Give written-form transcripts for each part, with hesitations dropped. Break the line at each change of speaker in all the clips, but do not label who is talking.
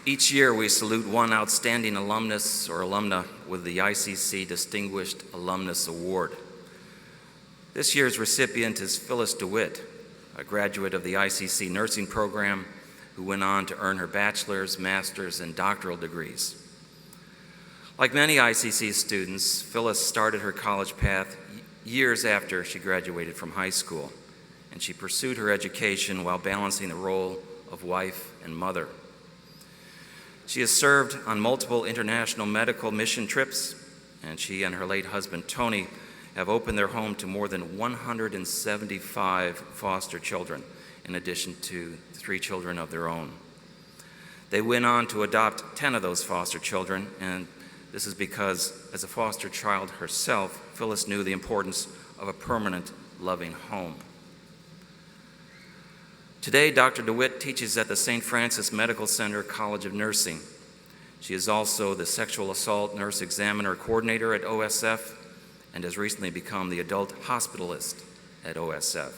Each year, we salute one outstanding alumnus or alumna with the ICC Distinguished Alumnus Award. This year's recipient is Phillis Dewitt, a graduate of the ICC nursing program who went on to earn her bachelor's, master's, and doctoral degrees. Like many ICC students, Phillis started her college path years after she graduated from high school, and she pursued her education while balancing the role of wife and mother. She has served on multiple international medical mission trips, and she and her late husband, Tony, have opened their home to more than 175 foster children, in addition to 3 children of their own. They went on to adopt 10 of those foster children, and this is because, as a foster child herself, Phillis knew the importance of a permanent, loving home. Today, Dr. DeWitt teaches at the St. Francis Medical Center College of Nursing. She is also the Sexual Assault Nurse Examiner Coordinator at OSF and has recently become the Adult Hospitalist at OSF.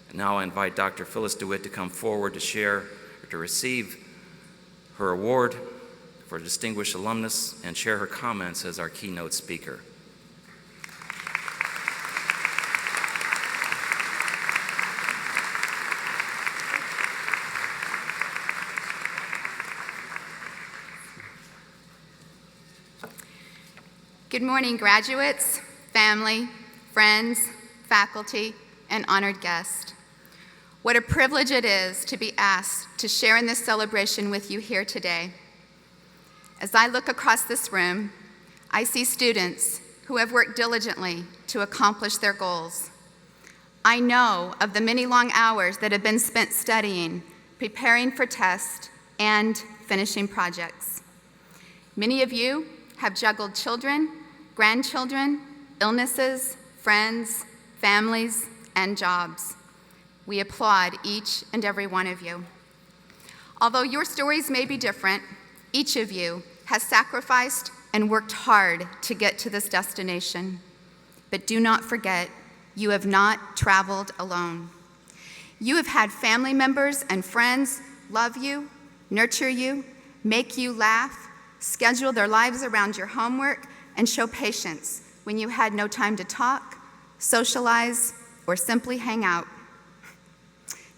And now I invite Dr. Phillis Dewitt to come forward to receive her award for Distinguished Alumnus and share her comments as our keynote speaker.
Good morning, graduates, family, friends, faculty, and honored guests. What a privilege it is to be asked to share in this celebration with you here today. As I look across this room, I see students who have worked diligently to accomplish their goals. I know of the many long hours that have been spent studying, preparing for tests, and finishing projects. Many of you have juggled children, grandchildren, illnesses, friends, families, and jobs. We applaud each and every one of you. Although your stories may be different, each of you has sacrificed and worked hard to get to this destination. But do not forget, you have not traveled alone. You have had family members and friends love you, nurture you, make you laugh, schedule their lives around your homework, and show patience when you had no time to talk, socialize, or simply hang out.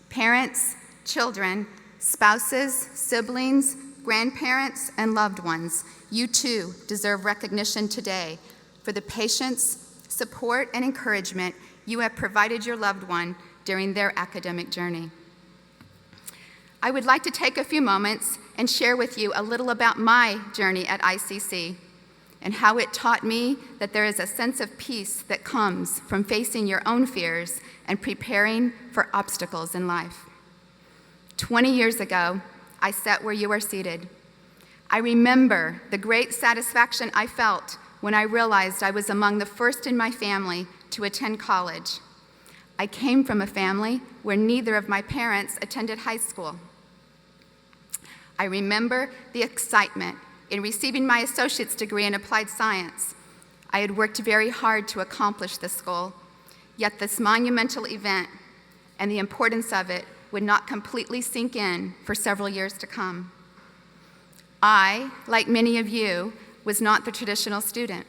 Parents, children, spouses, siblings, grandparents, and loved ones, you too deserve recognition today for the patience, support, and encouragement you have provided your loved one during their academic journey. I would like to take a few moments and share with you a little about my journey at ICC and how it taught me that there is a sense of peace that comes from facing your own fears and preparing for obstacles in life. 20 years ago, I sat where you are seated. I remember the great satisfaction I felt when I realized I was among the first in my family to attend college. I came from a family where neither of my parents attended high school. I remember the excitement in receiving my associate's degree in applied science. I had worked very hard to accomplish this goal, yet this monumental event and the importance of it would not completely sink in for several years to come. I, like many of you, was not the traditional student.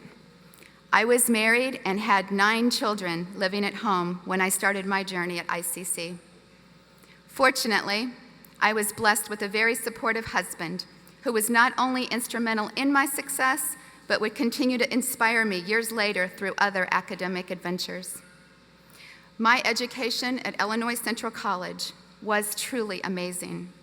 I was married and had 9 children living at home when I started my journey at ICC. Fortunately, I was blessed with a very supportive husband who was not only instrumental in my success, but would continue to inspire me years later through other academic adventures. My education at Illinois Central College was truly amazing.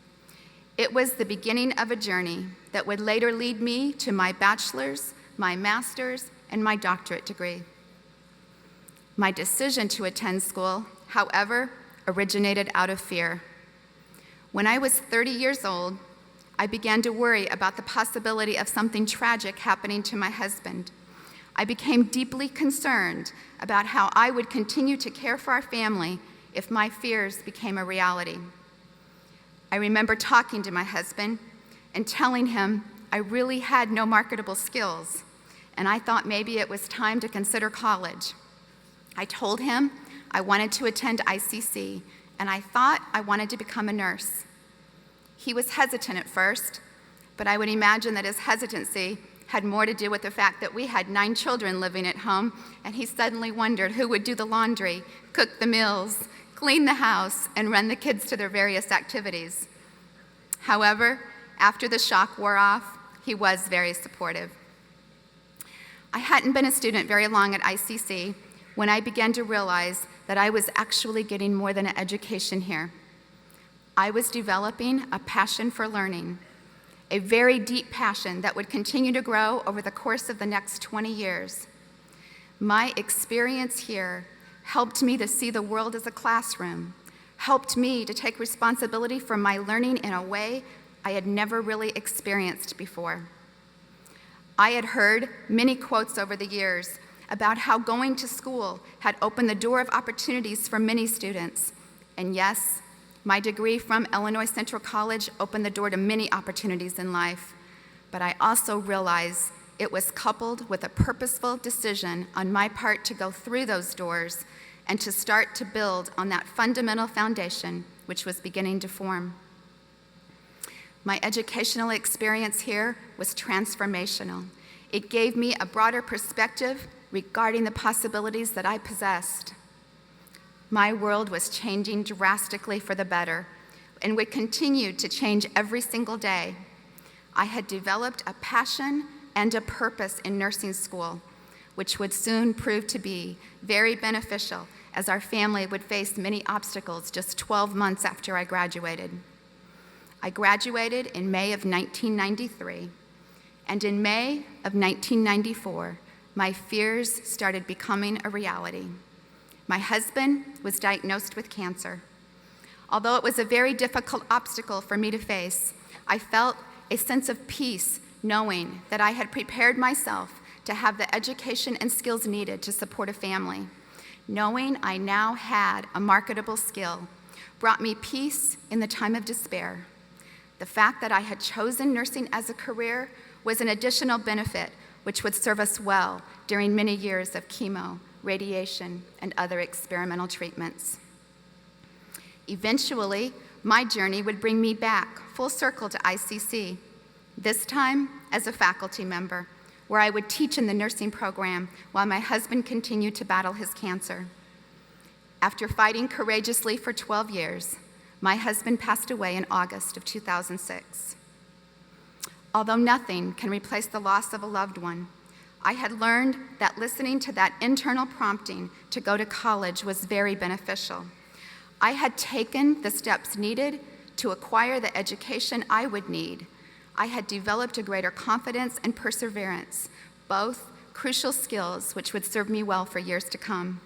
It was the beginning of a journey that would later lead me to my bachelor's, my master's, and my doctorate degree. My decision to attend school, however, originated out of fear. When I was 30 years old, I began to worry about the possibility of something tragic happening to my husband. I became deeply concerned about how I would continue to care for our family if my fears became a reality. I remember talking to my husband and telling him I really had no marketable skills, and I thought maybe it was time to consider college. I told him I wanted to attend ICC, and I thought I wanted to become a nurse. He was hesitant at first, but I would imagine that his hesitancy had more to do with the fact that we had 9 children living at home, and he suddenly wondered who would do the laundry, cook the meals, clean the house, and run the kids to their various activities. However, after the shock wore off, he was very supportive. I hadn't been a student very long at ICC when I began to realize that I was actually getting more than an education here. I was developing a passion for learning, a very deep passion that would continue to grow over the course of the next 20 years. My experience here helped me to see the world as a classroom, helped me to take responsibility for my learning in a way I had never really experienced before. I had heard many quotes over the years about how going to school had opened the door of opportunities for many students. And yes, my degree from Illinois Central College opened the door to many opportunities in life, but I also realized it was coupled with a purposeful decision on my part to go through those doors and to start to build on that fundamental foundation which was beginning to form. My educational experience here was transformational. It gave me a broader perspective regarding the possibilities that I possessed. My world was changing drastically for the better and would continue to change every single day. I had developed a passion and a purpose in nursing school, which would soon prove to be very beneficial as our family would face many obstacles just 12 months after I graduated. I graduated in May of 1993, and in May of 1994, my fears started becoming a reality. My husband was diagnosed with cancer. Although it was a very difficult obstacle for me to face, I felt a sense of peace knowing that I had prepared myself to have the education and skills needed to support a family. Knowing I now had a marketable skill brought me peace in the time of despair. The fact that I had chosen nursing as a career was an additional benefit which would serve us well during many years of chemo, radiation, and other experimental treatments. Eventually, my journey would bring me back full circle to ICC, this time as a faculty member, where I would teach in the nursing program while my husband continued to battle his cancer. After fighting courageously for 12 years, my husband passed away in August of 2006. Although nothing can replace the loss of a loved one, I had learned that listening to that internal prompting to go to college was very beneficial. I had taken the steps needed to acquire the education I would need. I had developed a greater confidence and perseverance, both crucial skills which would serve me well for years to come.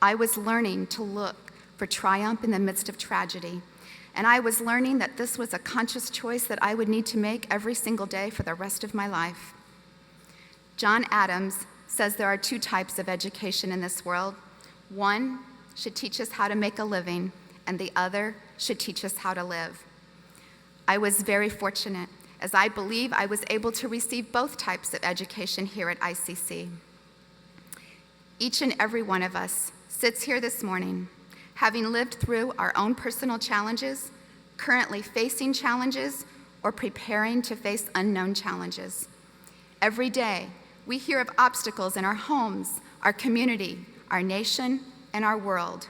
I was learning to look for triumph in the midst of tragedy, and I was learning that this was a conscious choice that I would need to make every single day for the rest of my life. John Adams says there are 2 types of education in this world. One should teach us how to make a living, and the other should teach us how to live. I was very fortunate, as I believe I was able to receive both types of education here at ICC. Each and every one of us sits here this morning, having lived through our own personal challenges, currently facing challenges, or preparing to face unknown challenges. Every day, we hear of obstacles in our homes, our community, our nation, and our world.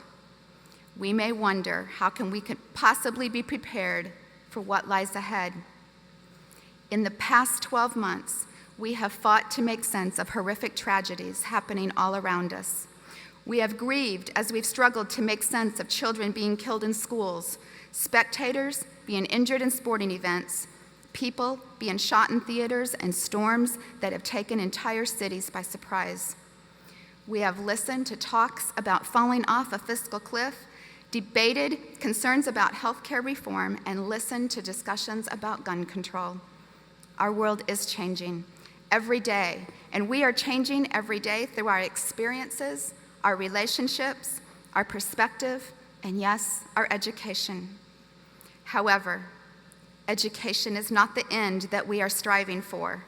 We may wonder how we could possibly be prepared for what lies ahead. In the past 12 months, we have fought to make sense of horrific tragedies happening all around us. We have grieved as we've struggled to make sense of children being killed in schools, spectators being injured in sporting events, people being shot in theaters, and storms that have taken entire cities by surprise. We have listened to talks about falling off a fiscal cliff, debated concerns about healthcare reform, and listened to discussions about gun control. Our world is changing every day, and we are changing every day through our experiences, our relationships, our perspective, and yes, our education. However, education is not the end that we are striving for.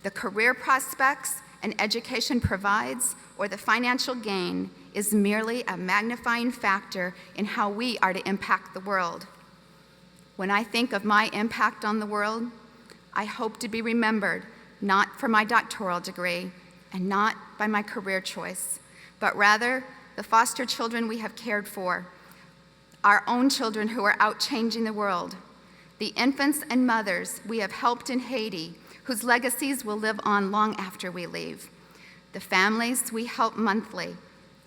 The career prospects an education provides or the financial gain is merely a magnifying factor in how we are to impact the world. When I think of my impact on the world, I hope to be remembered not for my doctoral degree and not by my career choice, but rather the foster children we have cared for, our own children who are out changing the world, the infants and mothers we have helped in Haiti, whose legacies will live on long after we leave, the families we help monthly,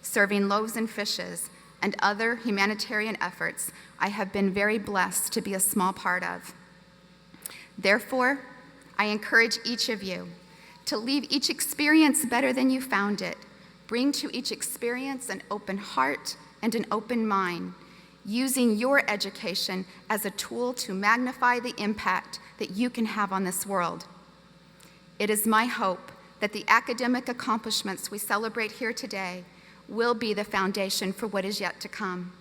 serving loaves and fishes, and other humanitarian efforts I have been very blessed to be a small part of. Therefore, I encourage each of you to leave each experience better than you found it. Bring to each experience an open heart and an open mind, using your education as a tool to magnify the impact that you can have on this world. It is my hope that the academic accomplishments we celebrate here today will be the foundation for what is yet to come.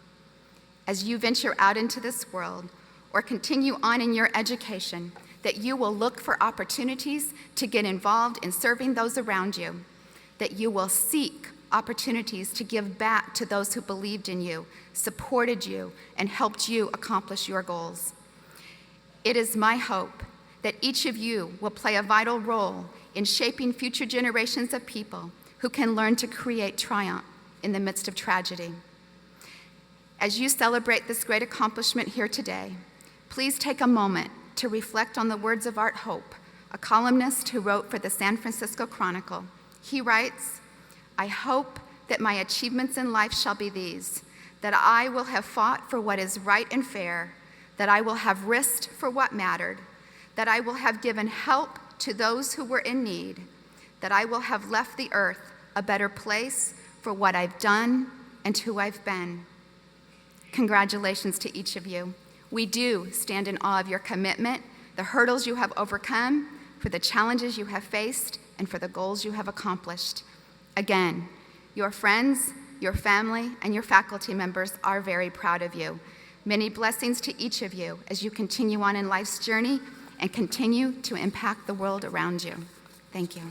As you venture out into this world or continue on in your education, that you will look for opportunities to get involved in serving those around you, that you will seek opportunities to give back to those who believed in you, supported you, and helped you accomplish your goals. It is my hope that each of you will play a vital role in shaping future generations of people who can learn to create triumph in the midst of tragedy. As you celebrate this great accomplishment here today, please take a moment to reflect on the words of Art Hope, a columnist who wrote for the San Francisco Chronicle. He writes, "I hope that my achievements in life shall be these, that I will have fought for what is right and fair, that I will have risked for what mattered, that I will have given help to those who were in need, that I will have left the earth a better place for what I've done and who I've been." Congratulations to each of you. We do stand in awe of your commitment, the hurdles you have overcome, for the challenges you have faced, and for the goals you have accomplished. Again, your friends, your family, and your faculty members are very proud of you. Many blessings to each of you as you continue on in life's journey and continue to impact the world around you. Thank you.